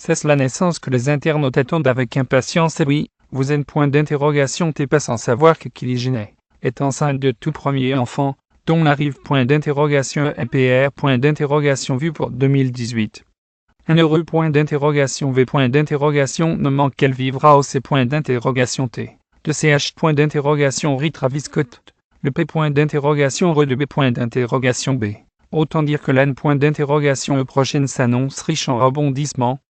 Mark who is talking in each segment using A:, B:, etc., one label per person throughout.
A: C'est la naissance que les internautes attendent avec impatience et oui, vous êtes point d'interrogation t'es pas sans savoir que Kylie Jenner est enceinte de tout premier enfant, dont l'arrive point d'interrogation NPR point d'interrogation vu pour 2018. Un heureux point d'interrogation V point d'interrogation ne manque qu'elle vivra au C point d'interrogation T. De CH point d'interrogation Ri Travis Scott. Le P point d'interrogation Re de B point d'interrogation B. Autant dire que l'N point d'interrogation E prochaine s'annonce riche en rebondissements.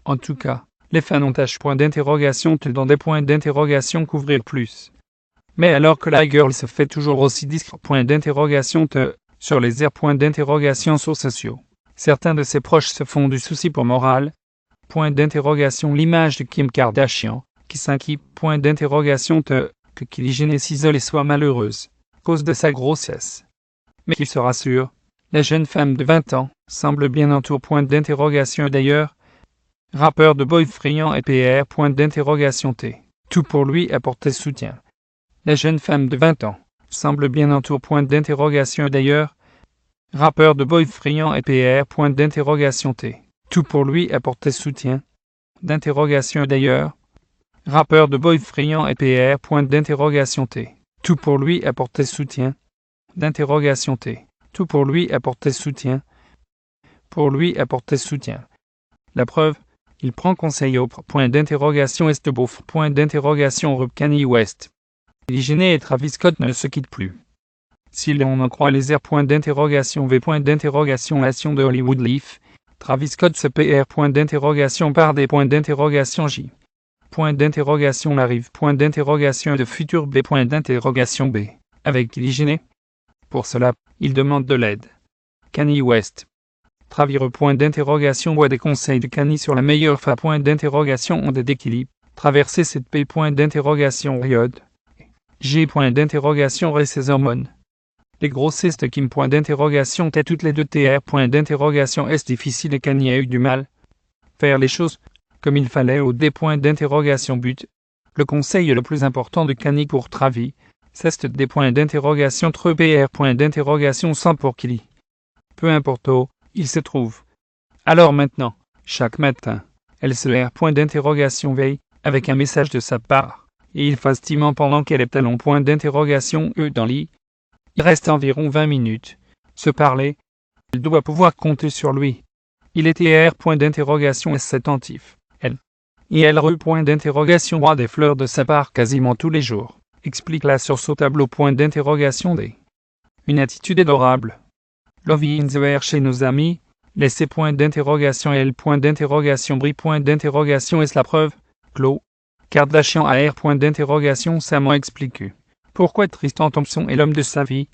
A: En tout cas, les fans ont H point d'interrogation T dans des points d'interrogation couvrir plus. Mais alors que la girl se fait toujours aussi discret point d'interrogation T sur les airs point d'interrogation sur sociaux. Certains de ses proches se font du souci pour morale. Point d'interrogation l'image de Kim Kardashian, qui s'inquiète point d'interrogation T que Kylie Jenner s'isole et soit malheureuse, cause de sa grossesse. Mais qu'il se rassure, la jeune femme de 20 ans semble bien entourée point d'interrogation d'ailleurs. Rappeur de boy friand et PR point d'interrogation T. Tout pour lui apporter soutien. La jeune femme de 20 ans semble bien entourée point d'interrogation d'ailleurs. Rappeur de boy friand et PR point d'interrogation T. Tout pour lui apporter soutien. D'interrogation d'ailleurs. Rappeur de boy friand et PR point d'interrogation T. Tout pour lui apporter soutien. D'interrogation T. Tout pour lui apporter soutien. Pour lui apporter soutien. La preuve, il prend conseil au point d'interrogation est de beauf point d'interrogation Kanye West. Kylie Jenner et Travis Scott ne se quittent plus. Si l'on en croit les airs point d'interrogation V point d'interrogation Nation de Hollywood Leaf, Travis Scott se PR point d'interrogation par des points d'interrogation J. Point d'interrogation l'arrive point d'interrogation de futur B point d'interrogation B. Avec Kylie Jenner. Pour cela, il demande de l'aide. Kanye West. Travis point d'interrogation voit des conseils de Kanye sur la meilleure fa point d'interrogation onde d'équilibre. Traverser cette P point d'interrogation période. G point d'interrogation ré ses hormones. Les grossesses de Kim point d'interrogation T toutes les deux TR point d'interrogation est difficile et Kanye a eu du mal. Faire les choses comme il fallait au D point d'interrogation but. Le conseil le plus important de Kanye pour Travis, c'est des points d'interrogation 3 PR point d'interrogation 100 pour Kylie. Peu importe où il se trouve. Alors maintenant, chaque matin, elle se R point d'interrogation veille, avec un message de sa part, et il fasse timement pendant qu'elle est en point d'interrogation E dans lit. Il reste environ 20 minutes. Se parler. Elle doit pouvoir compter sur lui. Il était R point d'interrogation S attentif. Elle. Et elle re point d'interrogation roi des fleurs de sa part quasiment tous les jours. Explique-la sur ce tableau point d'interrogation D. Une attitude adorable. Love in the air chez nos amis. Laissez point d'interrogation L point d'interrogation bri point d'interrogation est la preuve. Clos. Kardashian AR point d'interrogation Sam explique. Pourquoi Tristan Thompson est l'homme de sa vie.